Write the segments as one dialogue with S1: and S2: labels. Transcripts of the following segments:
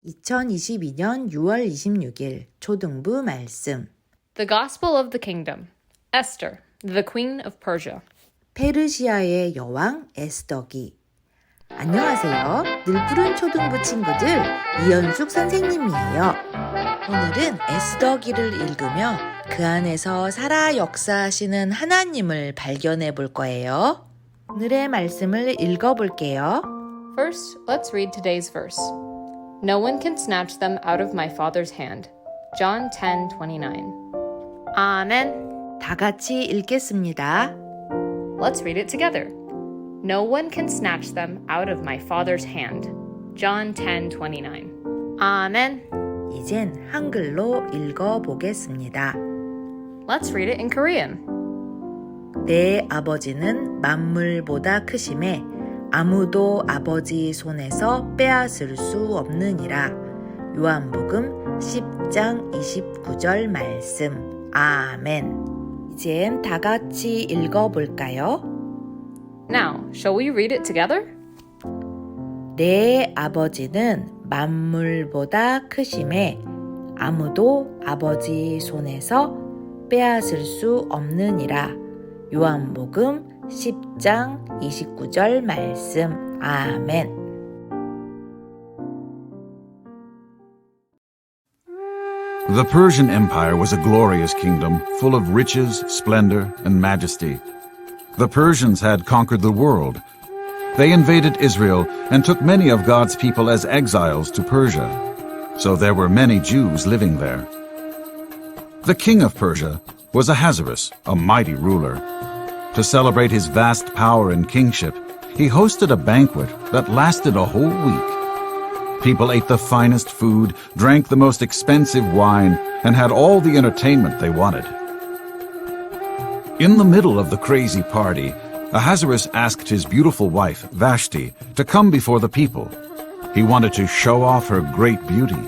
S1: 2022년 6월 26일 초등부 말씀.
S2: The Gospel of the Kingdom. Esther, the Queen of Persia.
S1: 페르시아의 여왕 에스더기. 안녕하세요. 늘 푸른 초등부 친구들, 이연숙 선생님이에요. 오늘은 에스더기를 읽으며 그 안에서 살아 역사하시는 하나님을 발견해 볼 거예요. 오늘의 말씀을 읽어볼게요.
S2: First, let's read today's verse. No one can snatch them out of my Father's hand. John 10:29. 아멘.
S1: 다 같이 읽겠습니다.
S2: Let's read it together. No one can snatch them out of my Father's hand. John 10:29. 아멘.
S1: 이젠 한글로 읽어보겠습니다.
S2: Let's read it in Korean.
S1: 내 아버지는 만물보다 크심에 아무도 아버지 손에서 빼앗을 수 없느니라. 요한복음 10장 29절 말씀. 아멘. 이젠 다 같이 읽어볼까요?
S2: Now, shall we read it together?
S1: 내 아버지는 만물보다 크심에 아무도 아버지 손에서 빼앗을 수 없느니라. 요한복음 10장 29절 말씀. 아멘.
S3: The Persian Empire was a glorious kingdom, full of riches, splendor, and majesty. The Persians had conquered the world. They invaded Israel and took many of God's people as exiles to Persia. So there were many Jews living there. The king of Persia was Ahasuerus, a mighty ruler. To celebrate his vast power and kingship, he hosted a banquet that lasted a whole week. People ate the finest food, drank the most expensive wine, and had all the entertainment they wanted. In the middle of the crazy party, Ahasuerus asked his beautiful wife, Vashti, to come before the people. He wanted to show off her great beauty.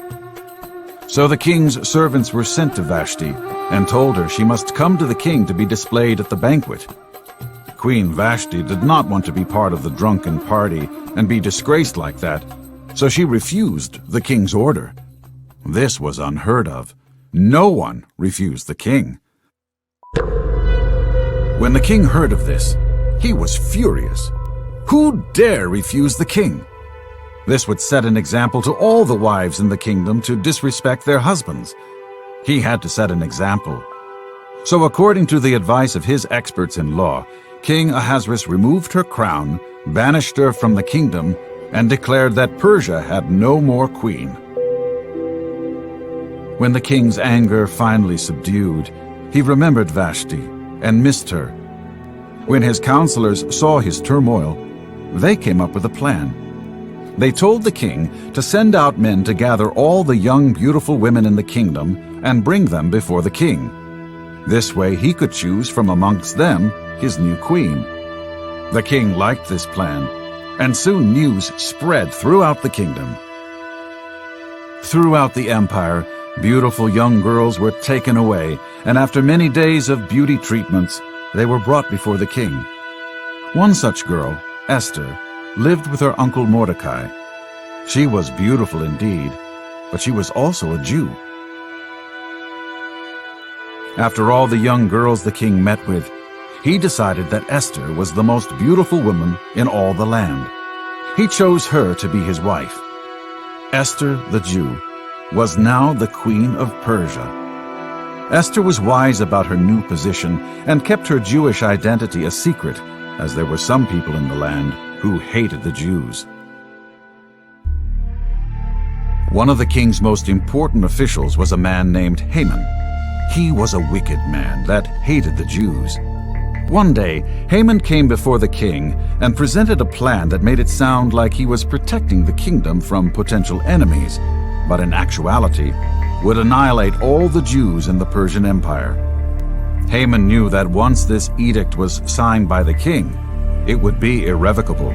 S3: So the king's servants were sent to Vashti and told her she must come to the king to be displayed at the banquet. Queen Vashti did not want to be part of the drunken party and be disgraced like that, so she refused the king's order. This was unheard of. No one refused the king. When the king heard of this, he was furious. Who dare refuse the king? This would set an example to all the wives in the kingdom to disrespect their husbands. He had to set an example. So according to the advice of his experts in law, King Ahasuerus removed her crown, banished her from the kingdom, and declared that Persia had no more queen. When the king's anger finally subdued, he remembered Vashti and missed her. When his counselors saw his turmoil, they came up with a plan. They told the king to send out men to gather all the young, beautiful women in the kingdom and bring them before the king. This way he could choose from amongst them his new queen. The king liked this plan, and soon news spread throughout the kingdom. Throughout the empire, beautiful young girls were taken away, and after many days of beauty treatments, they were brought before the king. One such girl, Esther, lived with her uncle Mordecai. She was beautiful indeed, but she was also a Jew. After all the young girls the king met with, he decided that Esther was the most beautiful woman in all the land. He chose her to be his wife. Esther, the Jew, was now the queen of Persia. Esther was wise about her new position and kept her Jewish identity a secret, as there were some people in the land who hated the Jews. One of the king's most important officials was a man named Haman. He was a wicked man that hated the Jews. One day, Haman came before the king and presented a plan that made it sound like he was protecting the kingdom from potential enemies, but in actuality would annihilate all the Jews in the Persian Empire. Haman knew that once this edict was signed by the king, it would be irrevocable.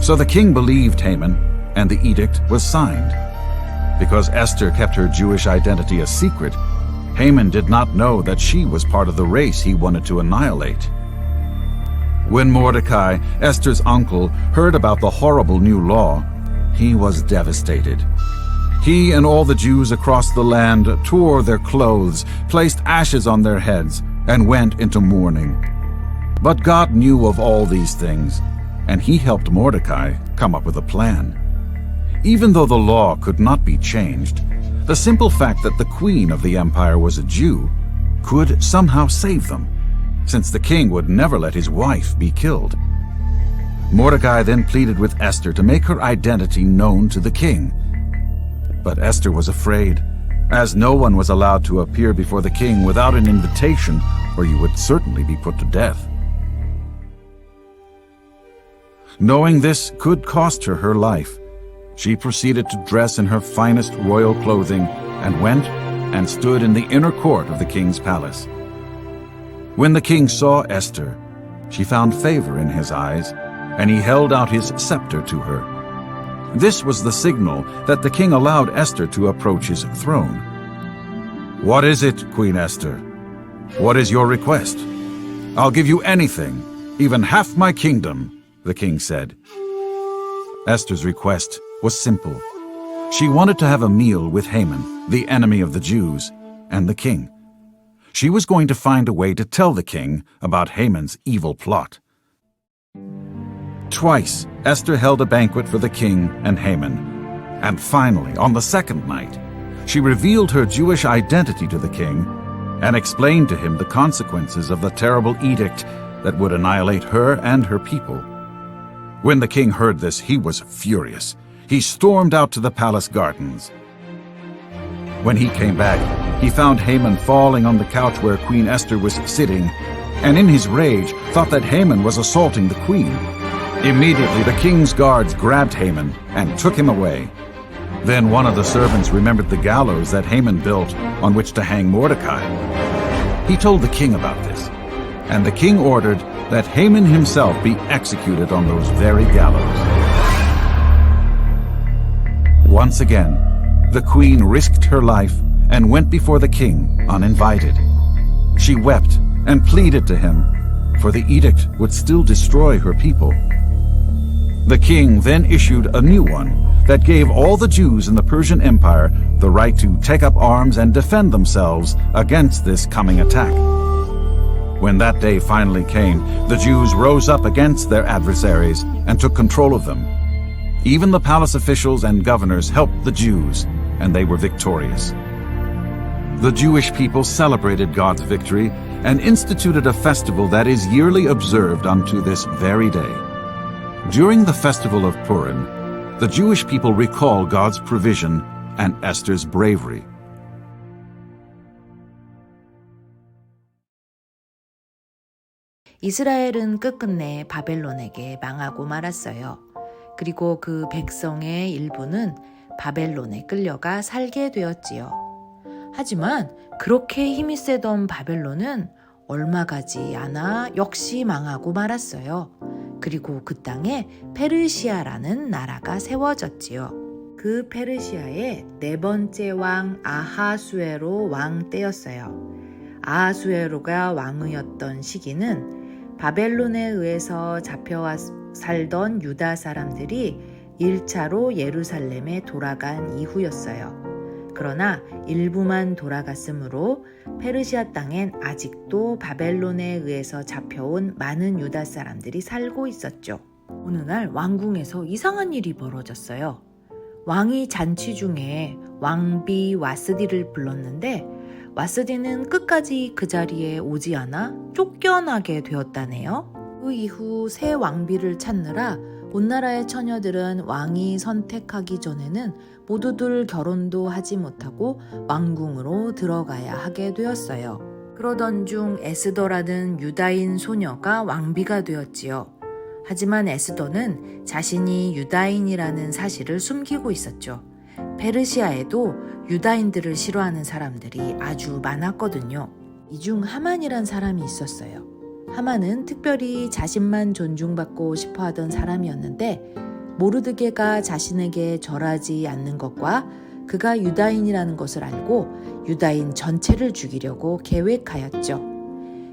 S3: So the king believed Haman, and the edict was signed. Because Esther kept her Jewish identity a secret, Haman did not know that she was part of the race he wanted to annihilate. When Mordecai, Esther's uncle, heard about the horrible new law, he was devastated. He and all the Jews across the land tore their clothes, placed ashes on their heads, and went into mourning. But God knew of all these things, and he helped Mordecai come up with a plan. Even though the law could not be changed, the simple fact that the queen of the empire was a Jew could somehow save them, since the king would never let his wife be killed. Mordecai then pleaded with Esther to make her identity known to the king. But Esther was afraid, as no one was allowed to appear before the king without an invitation, or you would certainly be put to death. Knowing this could cost her her life, she proceeded to dress in her finest royal clothing and went and stood in the inner court of the king's palace. When the king saw Esther, she found favor in his eyes, and he held out his scepter to her. This was the signal that the king allowed Esther to approach his throne. "What is it, Queen Esther? What is your request? I'll give you anything, even half my kingdom," the king said. Esther's request was simple. She wanted to have a meal with Haman, the enemy of the Jews, and the king. She was going to find a way to tell the king about Haman's evil plot. Twice, Esther held a banquet for the king and Haman. And finally, on the second night, she revealed her Jewish identity to the king and explained to him the consequences of the terrible edict that would annihilate her and her people. When the king heard this, he was furious. He stormed out to the palace gardens. When he came back, he found Haman falling on the couch where Queen Esther was sitting, and in his rage thought that Haman was assaulting the queen. Immediately the king's guards grabbed Haman and took him away. Then one of the servants remembered the gallows that Haman built on which to hang Mordecai. He told the king about this, and the king ordered that Haman himself be executed on those very gallows. Once again, the queen risked her life and went before the king uninvited. She wept and pleaded to him, for the edict would still destroy her people. The king then issued a new one that gave all the Jews in the Persian Empire the right to take up arms and defend themselves against this coming attack. When that day finally came, the Jews rose up against their adversaries and took control of them. Even the palace officials and governors helped the Jews, and they were victorious. The Jewish people celebrated God's victory and instituted a festival that is yearly observed unto this very day. During the festival of Purim, the Jewish people recall God's provision and Esther's bravery.
S1: 이스라엘은 끝끝내 바벨론에게 망하고 말았어요. 그리고 그 백성의 일부는 바벨론에 끌려가 살게 되었지요. 하지만 그렇게 힘이 세던 바벨론은 얼마 가지 않아 역시 망하고 말았어요. 그리고 그 땅에 페르시아라는 나라가 세워졌지요. 그 페르시아의 네 번째 왕 아하수에로 왕 때였어요. 아하수에로가 왕이었던 시기는 바벨론에 의해서 잡혀와 살던 유다 사람들이 1차로 예루살렘에 돌아간 이후였어요. 그러나 일부만 돌아갔으므로 페르시아 땅엔 아직도 바벨론에 의해서 잡혀온 많은 유다 사람들이 살고 있었죠. 어느 날 왕궁에서 이상한 일이 벌어졌어요. 왕이 잔치 중에 왕비 와스디를 불렀는데 와스디는 끝까지 그 자리에 오지 않아 쫓겨나게 되었다네요. 그 이후 새 왕비를 찾느라 온 나라의 처녀들은 왕이 선택하기 전에는 모두들 결혼도 하지 못하고 왕궁으로 들어가야 하게 되었어요. 그러던 중 에스더라는 유다인 소녀가 왕비가 되었지요. 하지만 에스더는 자신이 유다인이라는 사실을 숨기고 있었죠. 페르시아에도 유다인들을 싫어하는 사람들이 아주 많았거든요. 이 중 하만이란 사람이 있었어요. 하만은 특별히 자신만 존중받고 싶어하던 사람이었는데 모르드게가 자신에게 절하지 않는 것과 그가 유다인이라는 것을 알고 유다인 전체를 죽이려고 계획하였죠.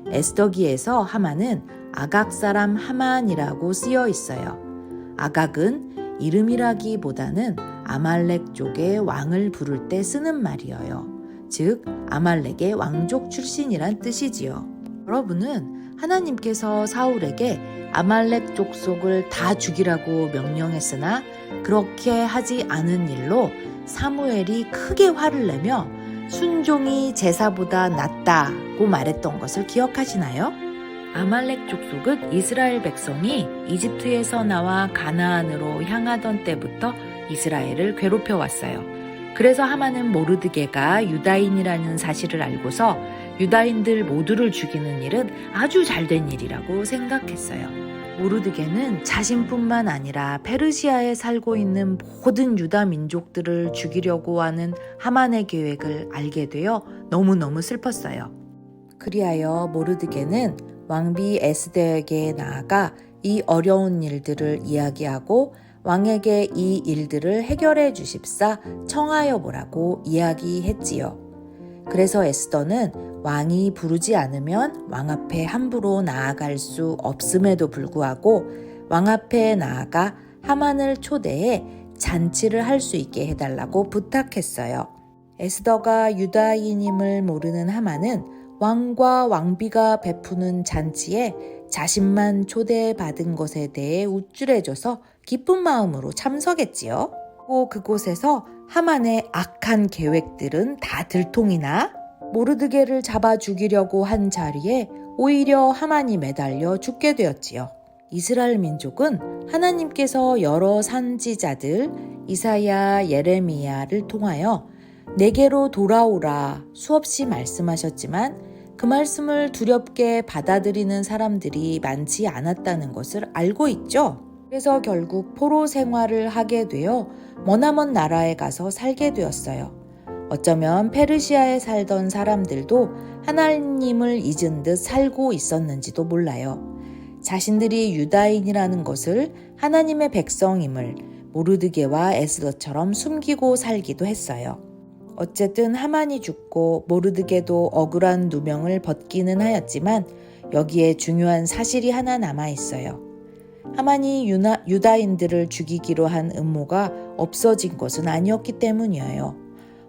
S1: 에스더기에서 하만은 아각 사람 하만이라고 쓰여 있어요. 아각은 이름이라기보다는 아말렉 쪽의 왕을 부를 때 쓰는 말이에요. 즉 아말렉의 왕족 출신이란 뜻이지요. 여러분은 하나님께서 사울에게 아말렉 족속을 다 죽이라고 명령했으나 그렇게 하지 않은 일로 사무엘이 크게 화를 내며 순종이 제사보다 낫다고 말했던 것을 기억하시나요? 아말렉 족속은 이스라엘 백성이 이집트에서 나와 가나안으로 향하던 때부터 이스라엘을 괴롭혀 왔어요. 그래서 하만은 모르드게가 유다인이라는 사실을 알고서 유다인들 모두를 죽이는 일은 아주 잘된 일이라고 생각했어요. 모르드게는 자신뿐만 아니라 페르시아에 살고 있는 모든 유다 민족들을 죽이려고 하는 하만의 계획을 알게 되어 너무너무 슬펐어요. 그리하여 모르드게는 왕비 에스더에게 나아가 이 어려운 일들을 이야기하고 왕에게 이 일들을 해결해 주십사 청하여 보라고 이야기했지요. 그래서 에스더는 왕이 부르지 않으면 왕 앞에 함부로 나아갈 수 없음에도 불구하고 왕 앞에 나아가 하만을 초대해 잔치를 할 수 있게 해달라고 부탁했어요. 에스더가 유다인임을 모르는 하만은 왕과 왕비가 베푸는 잔치에 자신만 초대받은 것에 대해 우쭐해져서 기쁜 마음으로 참석했지요. 또 그곳에서 하만의 악한 계획들은 다 들통이나 모르드게를 잡아 죽이려고 한 자리에 오히려 하만이 매달려 죽게 되었지요. 이스라엘 민족은 하나님께서 여러 선지자들 이사야, 예레미야를 통하여 내게로 돌아오라 수없이 말씀하셨지만 그 말씀을 두렵게 받아들이는 사람들이 많지 않았다는 것을 알고 있죠. 그래서 결국 포로 생활을 하게 되어 머나먼 나라에 가서 살게 되었어요. 어쩌면 페르시아에 살던 사람들도 하나님을 잊은 듯 살고 있었는지도 몰라요. 자신들이 유다인이라는 것을 하나님의 백성임을 모르드게와 에스더처럼 숨기고 살기도 했어요. 어쨌든 하만이 죽고 모르드게도 억울한 누명을 벗기는 하였지만 여기에 중요한 사실이 하나 남아 있어요. 하만이 유다인들을 죽이기로 한 음모가 없어진 것은 아니었기 때문이에요.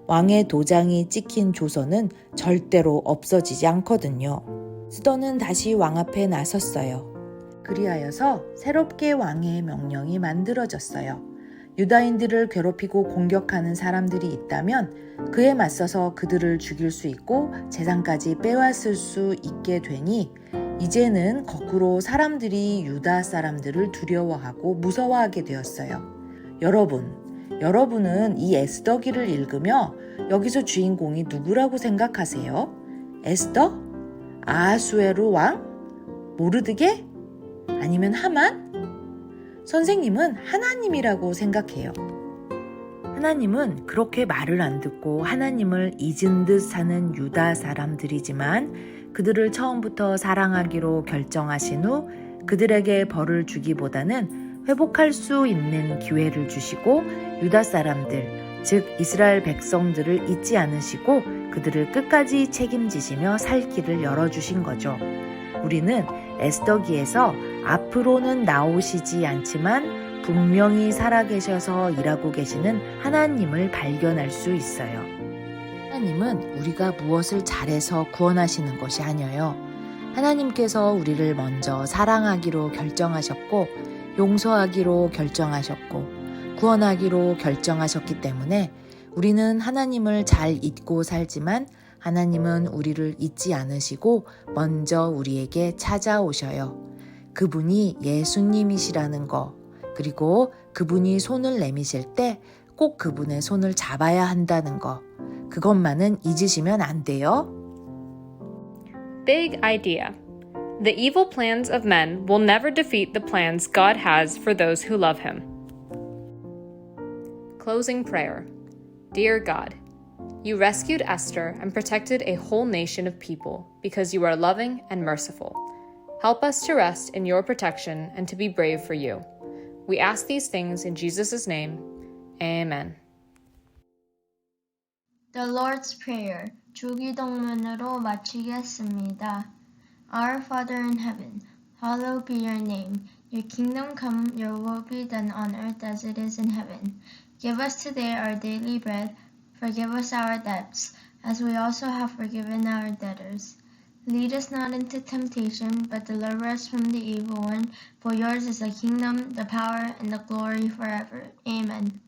S1: 왕의 도장이 찍힌 조선은 절대로 없어지지 않거든요. 에스더는 다시 왕 앞에 나섰어요. 그리하여서 새롭게 왕의 명령이 만들어졌어요. 유다인들을 괴롭히고 공격하는 사람들이 있다면 그에 맞서서 그들을 죽일 수 있고 재산까지 빼앗을 수 있게 되니 이제는 거꾸로 사람들이 유다 사람들을 두려워하고 무서워하게 되었어요. 여러분은 이 에스더기를 읽으며 여기서 주인공이 누구라고 생각하세요? 에스더? 아하수에로 왕? 모르드게? 아니면 하만? 선생님은 하나님이라고 생각해요. 하나님은 그렇게 말을 안 듣고 하나님을 잊은 듯 사는 유다 사람들이지만 그들을 처음부터 사랑하기로 결정하신 후 그들에게 벌을 주기보다는 회복할 수 있는 기회를 주시고 유다 사람들, 즉 이스라엘 백성들을 잊지 않으시고 그들을 끝까지 책임지시며 살 길을 열어주신 거죠. 우리는 에스더기에서 앞으로는 나오시지 않지만 분명히 살아계셔서 일하고 계시는 하나님을 발견할 수 있어요. 하나님은 우리가 무엇을 잘해서 구원하시는 것이 아니에요. 하나님께서 우리를 먼저 사랑하기로 결정하셨고 용서하기로 결정하셨고 구원하기로 결정하셨기 때문에 우리는 하나님을 잘 잊고 살지만 하나님은 우리를 잊지 않으시고 먼저 우리에게 찾아오셔요. 그분이 예수님이시라는 거, 그리고 그분이 손을 내미실 때 꼭 그분의 손을 잡아야 한다는 거, 그것만은 잊으시면 안 돼요.
S2: Big idea. The evil plans of men will never defeat the plans God has for those who love Him. Closing prayer. Dear God, you rescued Esther and protected a whole nation of people because you are loving and merciful. Help us to rest in your protection and to be brave for you. We ask these things in Jesus' name. Amen.
S4: The Lord's Prayer, 주기도문으로 마치겠습니다. Our Father in heaven, hallowed be your name. Your kingdom come, your will be done on earth as it is in heaven. Give us today our daily bread. Forgive us our debts, as we also have forgiven our debtors. Lead us not into temptation, but deliver us from the evil one. For yours is the kingdom, the power, and the glory forever. Amen.